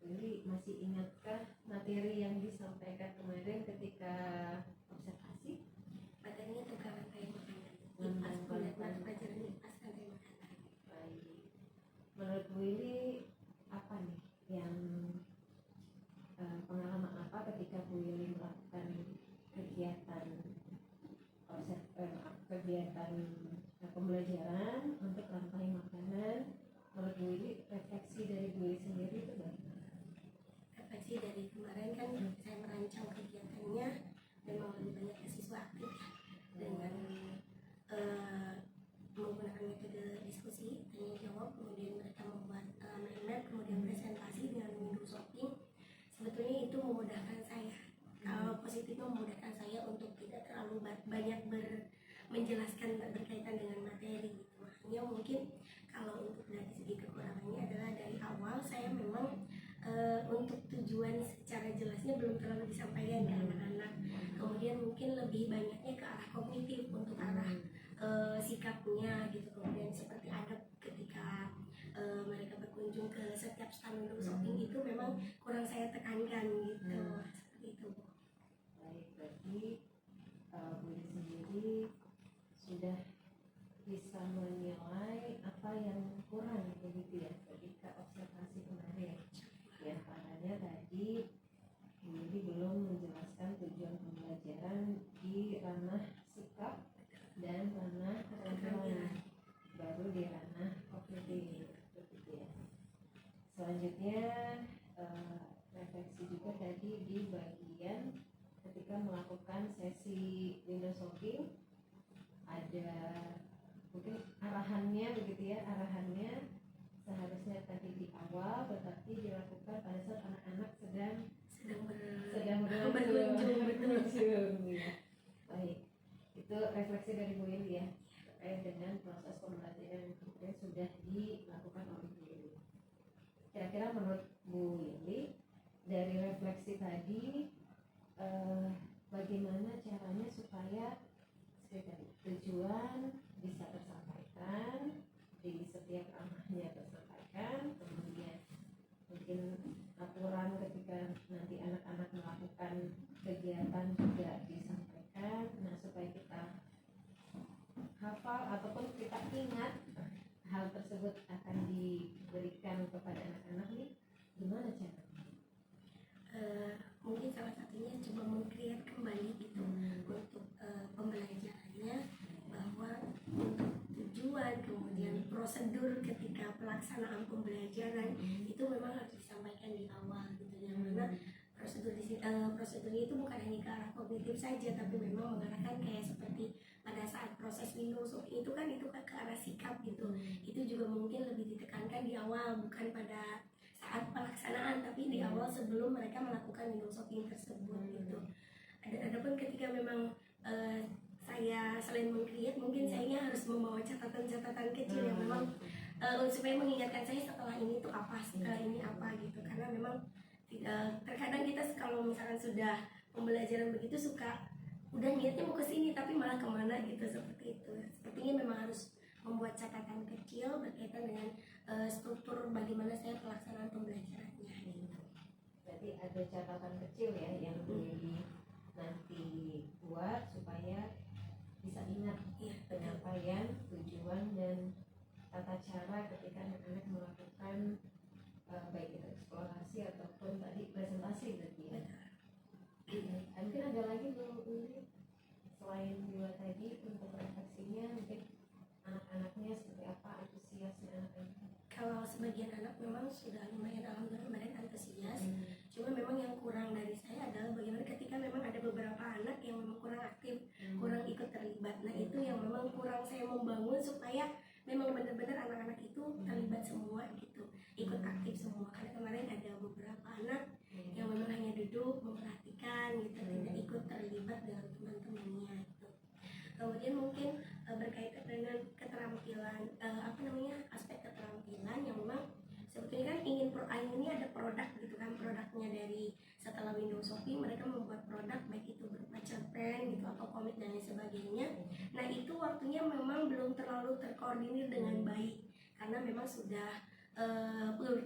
Willy masih ingatkah materi yang disampaikan kemarin ketika observasi? Materinya tentang rantai makanan. Pelajaran IPAS rantai makanan. Baik. Menurut Willy apa nih yang pengalaman apa ketika Bu Willy melakukan kegiatan pembelajaran untuk rantai makanan? Menurut Bu Willy, refleksi dari Bu Willy sendiri itu bagaimana? Refleksi dari kemarin kan saya merancang kegiatannya memang lebih banyak ke siswa aktif dengan menggunakan metode diskusi, tanya jawab, kemudian mereka membuat mind map, kemudian presentasi dengan window shopping. Sebetulnya itu memudahkan saya. Kalau positifnya memudahkan saya untuk tidak terlalu banyak menjelaskan berkaitan dengan materi. Makanya mungkin kalau untuk dari segi kekurangannya adalah dari awal saya memang untuk tujuan secara jelasnya belum terlalu disampaikan ke anak-anak. Kemudian mungkin lebih banyaknya ke arah kognitif untuk arah sikapnya gitu. Kemudian seperti adab ketika mereka berkunjung ke setiap stand window shopping itu memang kurang saya tekankan gitu. Seperti itu. Baik, berarti Bu sendiri sudah bisa menilai apa yang kurang begitu ya ketika observasi kemarin. Ya, karena tadi Bu belum menjelaskan tujuan pembelajaran di ranah sikap dan ranah keterampilan, baru di ranah kognitif begitu ya. Selanjutnya refleksi juga tadi di bagian ketika melakukan sesi window shopping, ada mungkin arahannya begitu ya, arahannya seharusnya tadi di awal tetapi dilakukan pada saat anak-anak sedang berkunjung ya. Baik, itu refleksi dari Bu Yuli ya terkait dengan proses pembelajaran yang kemudian sudah dilakukan oleh Bu Yuli. Kira-kira menurut Bu Yuli dari refleksi tadi bagaimana caranya supaya tujuan bisa tersampaikan di setiap ranahnya tersampaikan, kemudian mungkin aturan ketika nanti anak-anak melakukan kegiatan juga disampaikan. Nah, supaya kita hafal ataupun kita ingat hal tersebut akan diberikan kepada anak-anak nih, gimana caranya? Mungkin salah satunya coba meng-create kembali gitu untuk pembelajarannya, bahwa untuk tujuan kemudian prosedur ketika pelaksanaan pembelajaran itu memang harus disampaikan di awal gitu ya. Karena prosedurnya itu bukan hanya ke arah kognitif saja, tapi memang mengarahkan kayak seperti pada saat proses window shopping itu kan ke arah sikap gitu. Itu juga mungkin lebih ditekankan di awal, bukan pada saat pelaksanaan, tapi di awal sebelum mereka melakukan window shopping tersebut gitu. Adapun ketika memang saya selain meng-create, mungkin saya harus membawa catatan-catatan kecil yang memang supaya mengingatkan saya setelah ini tuh apa, setelah ini apa gitu. Karena memang terkadang kita kalau misalkan sudah pembelajaran begitu suka udah niatnya mau ke sini tapi malah kemana gitu, seperti itu. Sepertinya memang harus membuat catatan kecil berkaitan dengan struktur bagaimana saya pelaksanaan pembelajarannya gitu. Berarti ada catatan kecil ya yang nanti buat supaya bisa ingat ya penyampaian, tujuan dan tata cara ketika anak-anak melakukan baik itu eksplorasi ataupun tadi presentasi berarti ya. Mungkin ada lagi Bu Uli selain dua tadi untuk refleksinya, mungkin anak-anaknya seperti apa, antusiasnya anak-anak? Kalau sebagian anak memang sudah lumayan, alhamdulillah mereka antusias. Cuma memang yang kurang dari saya adalah bagaimana ketika memang ada beberapa anak yang memang kurang aktif, kurang ikut terlibat. Nah itu yang memang kurang saya membangun supaya memang benar-benar anak-anak itu terlibat semua gitu, ikut aktif semua. Karena kemarin ada beberapa anak yang memang hanya duduk memperhatikan gitu, tidak ikut terlibat dengan teman-temannya gitu. Kemudian mungkin berkaitan dengan keterampilan aspek keterampilan yang memang sebetulnya kan ini ada produk gitu kan, produknya dari setelah window shopping mereka membuat produk baik itu berupa cerpen gitu atau komik dan lain sebagainya. Nah itu waktunya memang belum terlalu terkoordinir dengan baik karena memang sudah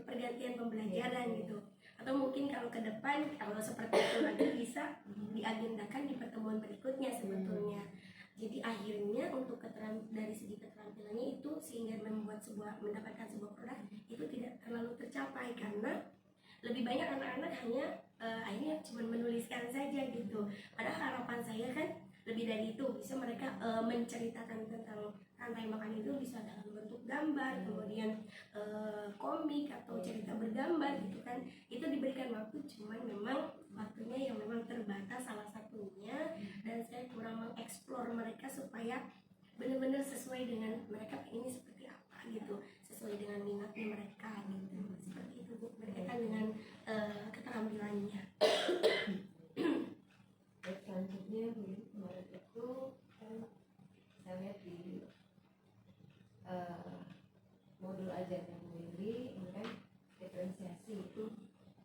pergantian pembelajaran gitu. kalau ke depan kalau seperti itu lagi bisa diagendakan di pertemuan berikutnya sebetulnya. Jadi akhirnya untuk dari segi keterampilannya itu sehingga mendapatkan sebuah produk itu tidak terlalu tercapai karena lebih banyak anak-anak hanya akhirnya cuma menuliskan saja gitu. Padahal harapan saya kan lebih dari itu, bisa mereka menceritakan tentang rantai makan itu bisa dalam bentuk gambar, kemudian komik atau cerita bergambar gitu kan. Itu diberikan waktu, cuman memang waktunya yang memang terbatas salah satunya, dan saya kurang mengeksplor mereka supaya benar-benar sesuai dengan mereka ini seperti apa gitu, sesuai dengan minatnya mereka gitu. Seperti itu Bu, berkaitan dengan keterampilannya. Selanjutnya kemarin itu kan saya lihat di modul ajaran Willy ini kan diferensiasi itu,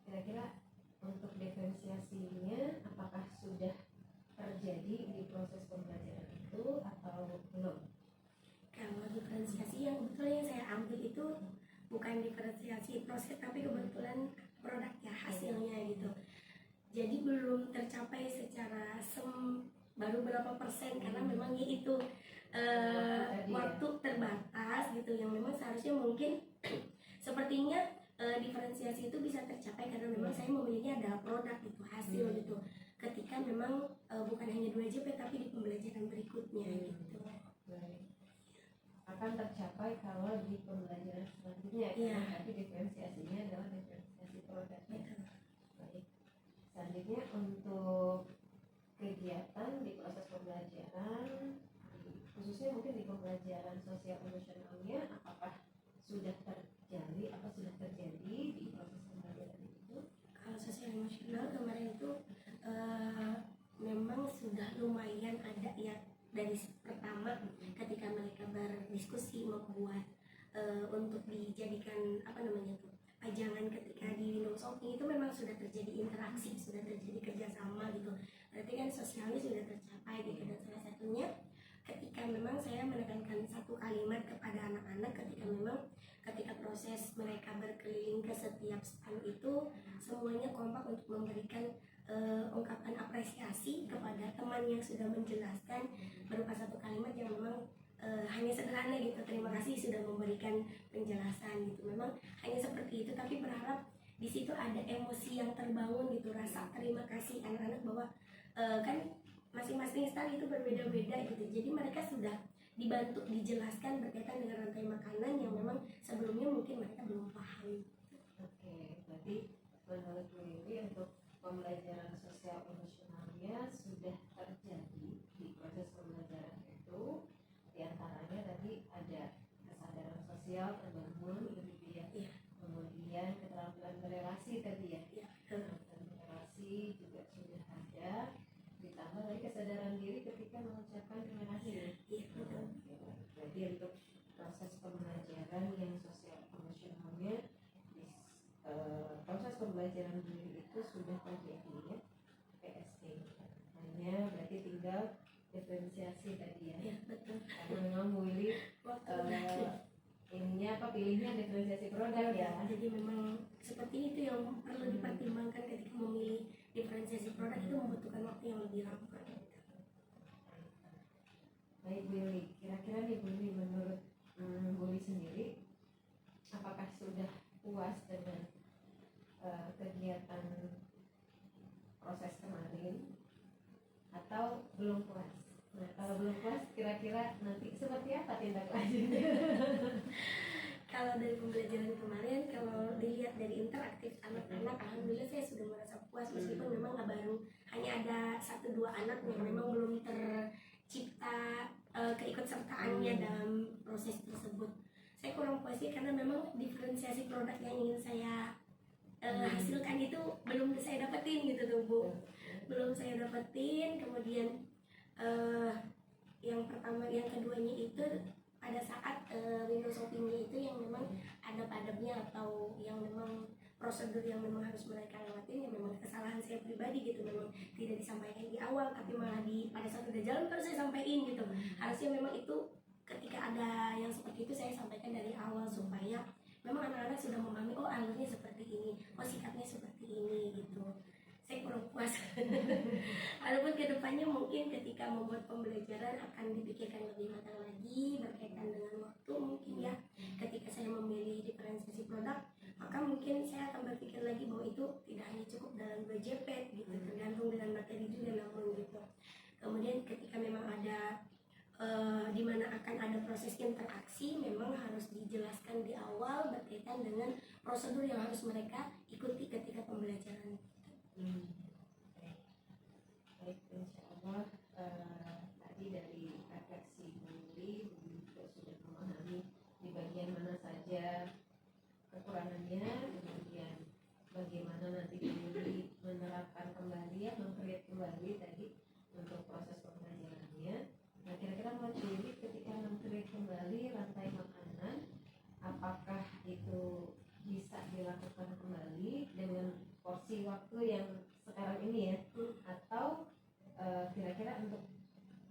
kira-kira untuk diferensiasinya apakah sudah terjadi di proses pembelajaran itu atau belum? Kalau diferensiasi yang kebetulan yang saya ambil itu bukan diferensiasi proses tapi kebetulan produk ya, hasilnya gitu. Jadi belum tercapai secara baru berapa persen karena memang itu waktu terbatas gitu, yang memang seharusnya mungkin sepertinya diferensiasi itu bisa tercapai karena memang saya memilihnya adalah produk gitu, hasil gitu. Ketika memang bukan hanya 2 JP tapi di pembelajaran berikutnya gitu. Akan tercapai kalau di pembelajaran selanjutnya, tapi diferensiasinya adalah diferensiasi produk. Baik. Selanjutnya untuk kegiatan di proses pembelajaran, khususnya mungkin di pembelajaran sosial emosionalnya, apakah sudah terjadi di proses pembelajaran itu? Kalau sosial emosional kemarin itu memang sudah lumayan ada ya, dari pertama ketika mereka berdiskusi membuat untuk dijadikan pajangan ketika di Windows Shopping, itu memang sudah terjadi interaksi, sudah terjadi kerjasama gitu. Berarti kan sosialnya sudah tercapai gitu. Dan salah satunya ketika memang saya menekankan satu kalimat kepada anak-anak ketika proses mereka berkeliling ke setiap stand itu, semuanya kompak untuk memberikan ungkapan apresiasi kepada teman yang sudah menjelaskan berupa satu kalimat yang memang hanya sederhana gitu, terima kasih sudah memberikan penjelasan gitu. Memang hanya seperti itu, tapi berharap di situ ada emosi yang terbangun gitu, rasa terima kasih anak-anak bahwa kan masing-masing stand itu berbeda-beda gitu. Jadi mereka sudah dibantu dijelaskan berkaitan dengan rantai makanan yang memang sebelumnya mungkin mereka belum paham. Oke, berarti menurut Bu Yuli untuk pembelajaran sosial emosionalnya sudah terjadi di proses pembelajaran itu. Di antaranya tadi ada kesadaran sosial terbangun gitu ya. Kemudian keterampilan berelasi tadi ya. Keterampilan berelasi juga sudah ada. Ditambah lagi kesadaran diri ketika mengucapkan terima kasih. Jadi untuk proses pembelajaran yang sosial emosionalnya, proses pembelajaran diri itu sudah terjadi ya, PST. Hanya berarti tinggal diferensiasi tadi ya. Betul. Karena memang Bu Willy pilihnya diferensiasi produk ya. Jadi memang seperti itu yang perlu dipertimbangkan ketika memilih diferensiasi produk, itu membutuhkan waktu yang lebih lama. Baik Bu Willy, kira-kira nih Bu Willy, menurut Bu Willy sendiri, apakah sudah puas dengan kegiatan proses kemarin atau belum puas? Nah, kalau belum puas, kira-kira nanti seperti apa tindak lanjutnya? Kalau dari pembelajaran kemarin, kalau dilihat dari interaktif anak-anak, alhamdulillah saya sudah merasa puas, meskipun memang baru hanya ada 1-2 anak yang memang belum tercipta keikutsertaannya dalam proses tersebut. Saya kurang puas sih karena memang diferensiasi produk yang ingin saya hasilkan itu belum saya dapetin gitu tuh Bu. Belum saya dapetin. Kemudian yang keduanya itu pada saat Windows Shopping-nya itu yang memang adab-adabnya atau yang memang prosedur yang memang harus mereka lewatin, yang memang kesalahan saya pribadi gitu, memang tidak disampaikan di awal tapi malah pada saat udah jalan terus saya sampaikan gitu. Harusnya memang itu ketika ada yang seperti itu saya sampaikan dari awal supaya memang anak-anak sudah memahami, oh alurnya seperti ini, oh sikapnya seperti ini gitu. kedepannya mungkin ketika membuat pembelajaran akan dipikirkan lebih matang lagi berkaitan dengan waktu mungkin ya. Ketika saya memilih diferensiasi produk, maka mungkin saya akan berpikir lagi bahwa itu tidak hanya cukup dalam 2 JP gitu, tergantung dengan materi juga namun gitu. Kemudian ketika memang ada di mana akan ada proses interaksi, memang harus dijelaskan di awal berkaitan dengan prosedur yang harus mereka ikuti ketika pembelajaran. Baik, insya Allah tadi dari refleksi Buli juga sudah memahami di bagian mana saja kekurangannya, kemudian bagaimana nanti Buli menerapkan kembali ya, meng-create kembali tadi untuk proses pembelajarannya. Nah, kira-kira Mbak Buli ketika meng-create kembali rantai makanan, apakah itu bisa dilakukan kembali dengan porsi waktu yang sekarang ini ya, atau kira-kira untuk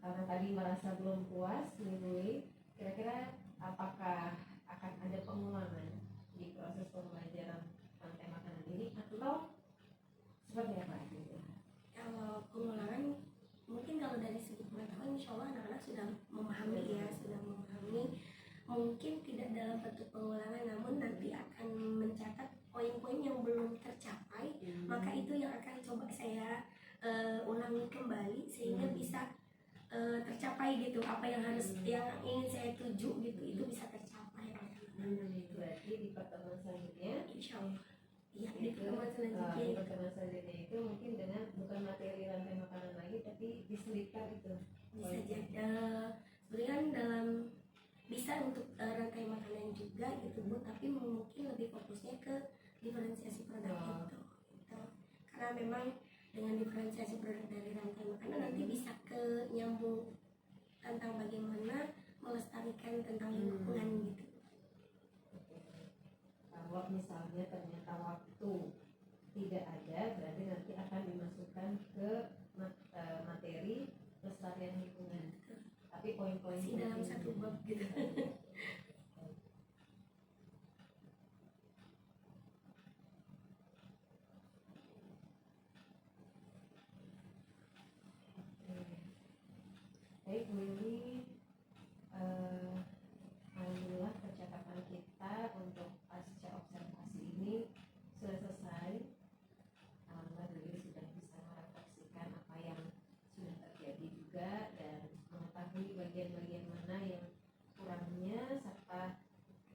karena tadi merasa belum puas nih, kira-kira apakah akan ada pengulangan di proses pembelajaran rantai makanan ini atau seperti apa gitu? Kalau pengulangan mungkin kalau dari segi pengetahuan insya Allah anak-anak sudah memahami ya, sudah memahami. Mungkin tidak dalam bentuk pengulangan, namun nanti akan mencatat poin-poin yang belum tercapai, maka itu yang akan coba saya ulangi kembali sehingga bisa tercapai gitu, apa yang harus yang ingin saya tuju gitu itu bisa tercapai oleh anak-anak. Berarti di pertemuan selanjutnya Insya Allah. Iya, di itu, pertemuan selanjutnya di pertemuan selanjutnya itu mungkin dengan bukan materi rantai makanan lagi tapi diselipkan itu bisa jadi sebenarnya kan dalam bisa untuk rantai makanan juga gitu Bu, tapi mungkin lebih fokusnya ke diferensiasi produk itu. Karena memang dengan diferensiasi produk dari rantai makanan nanti bisa ke nyambung tentang bagaimana melestarikan tentang lingkungan gitu. Kalau misalnya ternyata waktu tidak ada, berarti nanti akan dimasukkan ke materi pelestarian lingkungan. Tapi poin-poin Masih dalam satu bab gitu. Baik, Willy, alhamdulillah percakapan kita untuk pasca observasi ini sudah selesai. Alhamdulillah Willy sudah bisa merefleksikan apa yang sudah terjadi juga dan mengetahui bagian-bagian mana yang kurangnya serta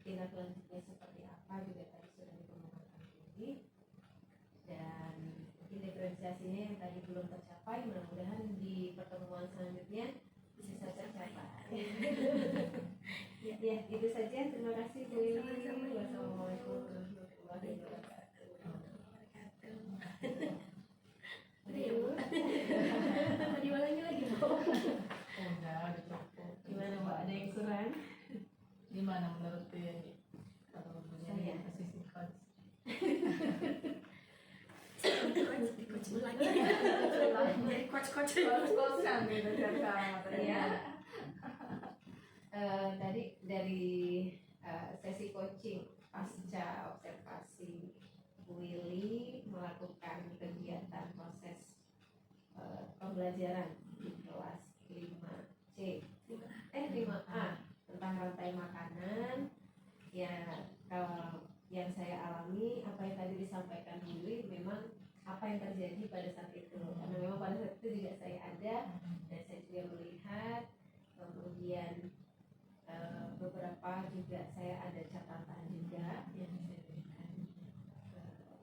tindak lanjutnya seperti apa juga tadi sudah dikemukakan Willy. Dan mungkin diferensiasinya yang tadi belum tercapai, mudah-mudahan di pertemuan selanjutnya bisa tercapai. Ya, itu saja. Terima kasih Bu Ili. Wassalamualaikum warahmatullahi wabarakatuh. Mau diulangi lagi Bu? Enggak, udah cukup. Gimana Mbak? Ada yang kurang? Gimana menurut Yeni? Kalau punya Saya. posisi coach. Coach lagi. Coach. Kos-kosan gitu kan Ya. Tadi dari sesi coaching pasca observasi Bu Willy melakukan kegiatan proses pembelajaran di kelas 5C 5A tentang rantai makanan. Ya, kalau yang saya alami apa yang tadi disampaikan Bu Willy memang apa yang terjadi pada saat itu, karena memang pada saat itu juga saya ada dan saya juga melihat, kemudian beberapa juga saya ada catatan juga yang saya berikan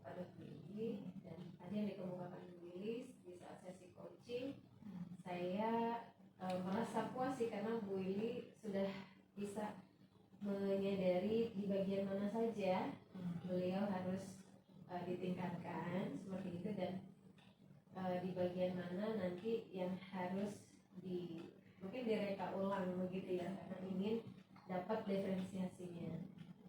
pada Bu Willy. Dan tadi yang dikemukakan Bu Willy di saat sesi coaching, saya merasa puas sih karena Bu Willy sudah bisa menyadari di bagian mana saja beliau harus ditingkatkan seperti itu, dan di bagian mana nanti yang harus mungkin direka ulang begitu ya, karena ingin dapat diferensiasinya.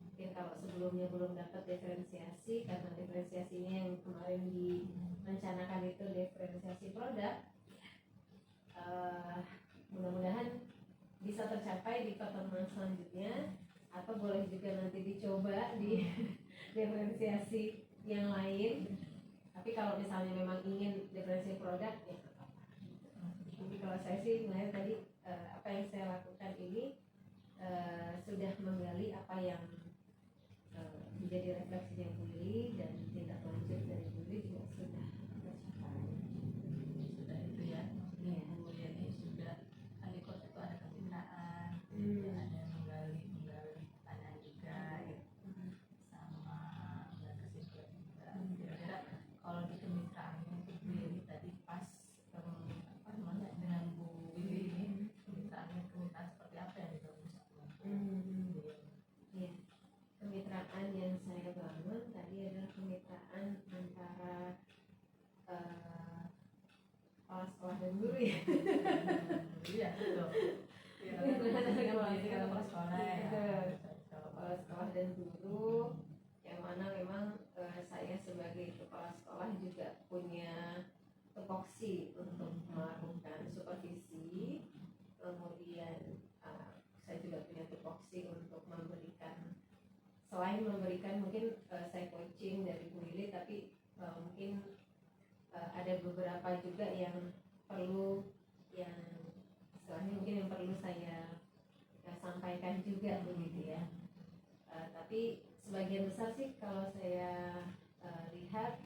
Mungkin kalau sebelumnya belum dapat diferensiasi, karena diferensiasinya yang kemarin direncanakan itu diferensiasi produk, mudah-mudahan bisa tercapai di pertemuan selanjutnya, atau boleh juga nanti dicoba di diferensiasi yang lain. Tapi kalau misalnya memang ingin diferensiasi produk, ya nggak apa-apa. Jadi kalau saya sih melihat tadi apa yang saya lakukan ini sudah menggali apa yang menjadi refleksinya Bu Lili, dan tindak lanjut dari Bu Lili juga sudah tercapai. Sudah itu ya, maksudnya Bu ini sudah kan di kos itu ada kemitraan, ada menggali pertanyaan juga gitu, sama ada kesimpulan juga. Kira-kira kalau di kemitraan untuk Bu Lili tadi pas apa namanya dengan Bu Lili ini kemitraan seperti apa yang dibangun sama Bu Lili? Iya, kemitraan yang saya bangun tadi adalah kemitraan antara kepala sekolah dan guru ya. Iya betul. Iya, maksudnya Bu Lili kan kepala sekolah ya. Kepala sekolah dan guru, yang mana memang saya sebagai kepala sekolah juga punya tupoksi untuk melakukan supervisi, kemudian saya juga punya tupoksi untuk memberikan, selain memberikan mungkin saya coaching dari Bu Lili, tapi mungkin ada beberapa juga yang perlu, yang istilahnya mungkin yang perlu saya sampaikan juga begitu ya. Tapi sebagian besar sih kalau saya lihat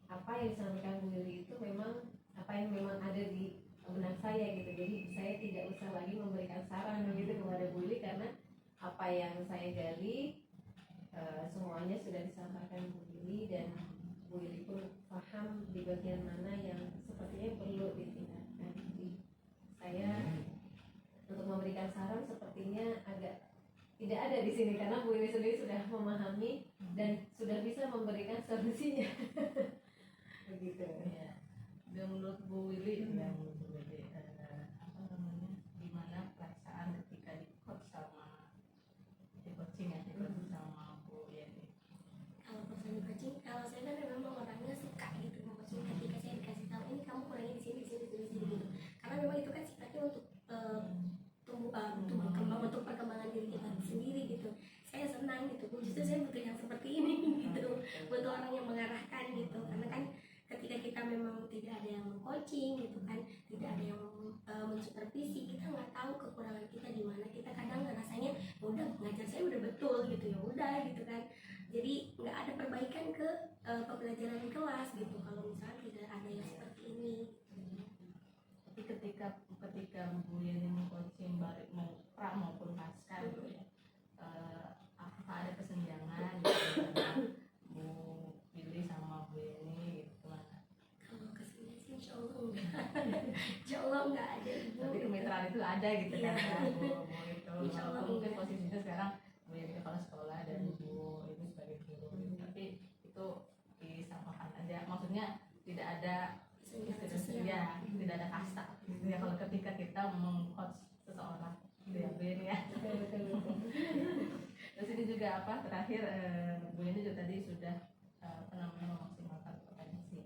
apa yang disampaikan Bu Lili itu memang apa yang memang ada di benak saya gitu. Jadi saya tidak usah lagi memberikan saran begitu kepada Bu Lili, karena apa yang saya gali semuanya sudah disampaikan Bu Lili, dan Bu Lili pun paham di bagian mana yang sepertinya perlu ditingkatkan. Jadi saya untuk memberikan saran sepertinya agak tidak ada di sini, karena Bu Lili sendiri sudah memahami dan sudah bisa memberikan solusinya. Begitu. Ya. Dan menurut Bu Lili yang apa namanya, gimana perasaan ketika di coach sama di coaching ya, di coaching sama Bu Yeni? Kalau pesan coaching, kalau saya kan memang orangnya suka gitu, maksudnya ketika saya dikasih tahu ini kamu kurangnya di sini gitu, karena memang itu kan sifatnya untuk tumbuh kembang, untuk perkembangan diri kita sendiri gitu. Saya senang gitu, justru saya butuh yang seperti ini gitu, butuh orang yang mengarahkan gitu, karena kan ketika kita memang tidak ada yang meng-coaching gitu kan, tidak ada yang mensupervisi, kita nggak tahu kekurangan kita di mana. Kita kadang rasanya udah ngajar saya udah betul gitu, ya udah gitu kan, jadi nggak ada perbaikan ke pembelajaran di kelas gitu kalau misalnya tidak ada yang seperti ini. Tapi ketika Bu Yeni meng-coaching balik mau pra maupun pasca gitu ya, apakah ada kesenjangan gitu antara Bu Lili sama Bu Yeni gitu gimana? Kalau kesini sih insya Allah enggak. Insya Allah enggak ada ibu. Tapi kemitraan itu ada gitu kan ya, Bu itu. Insya Allah Walaupun mungkin enggak. posisinya sekarang Bu Yeni kepala sekolah dan Bu ini sebagai guru gitu. Tapi itu disamakan aja. Maksudnya tidak ada ya, tidak ada kasta gitu ya kalau ketika kita meng-coach seseorang gitu ya Bu Yeni ya. Betul. Terus ini juga apa terakhir Bu Yeni juga tadi sudah apa namanya memaksimalkan potensi.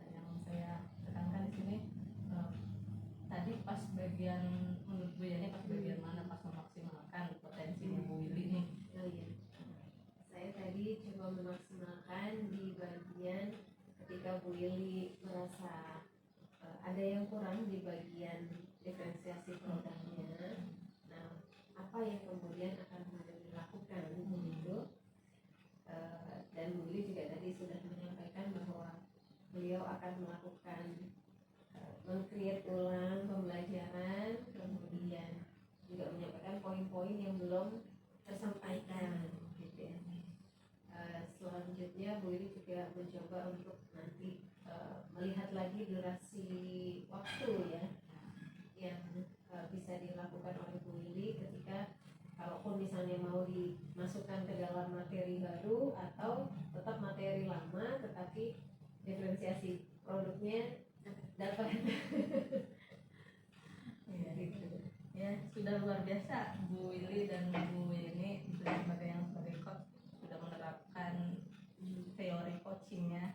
Yang saya tekankan di sini tadi pas bagian menurut Bu Yeni pas bagian mana pas memaksimalkan potensinya Bu Lili nih? Oh iya, saya tadi coba memaksimalkan di bagian ketika Bu Lili merasa ada yang kurang di bagian diferensiasi produknya. Nah, apa yang kemudian akan dilakukan begitu? Dan Bu Lili juga tadi sudah menyampaikan bahwa beliau akan melakukan meng-create ulang pembelajaran, kemudian juga menyampaikan poin-poin yang belum tersampaikan gitu ya. Selanjutnya Bu Lili juga mencoba untuk nanti melihat lagi durasi waktu ya yang bisa dilakukan oleh Bu Lili ketika kalaupun misalnya mau dimasukkan ke dalam materi baru atau tetap materi lama tetapi diferensiasi produknya dapat. Iya gitu. Ya sudah luar biasa Bu Lili dan Bu Yeni sudah sebagai coach sudah menerapkan teori coachingnya,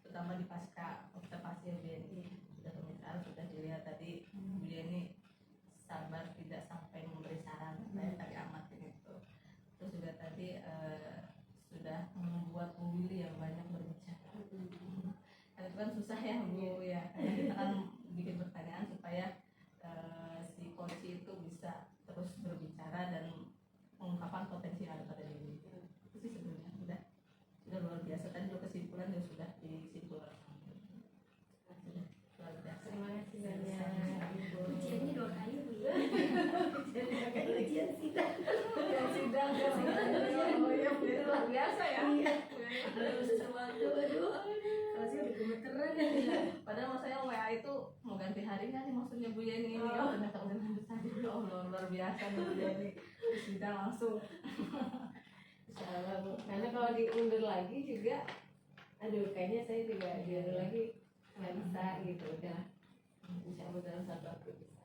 terutama di pasca observasi Bu Yeni. Sudah kemitraan sudah dilihat tadi Bu Yeni sabar tidak sampai memberi saran, saya tadi amatin itu. Terus juga tadi sudah membuat Bu Lili yang banyak berbicara. Itu kan susah ya Bu ya, karena kita kan di luar biasa nih jadi kita langsung. Insya Allah Bu. Karena kalau diundur lagi juga, aduh kayaknya saya juga diundur lagi nggak bisa gitu udah. Insya Allah dalam satu waktu bisa.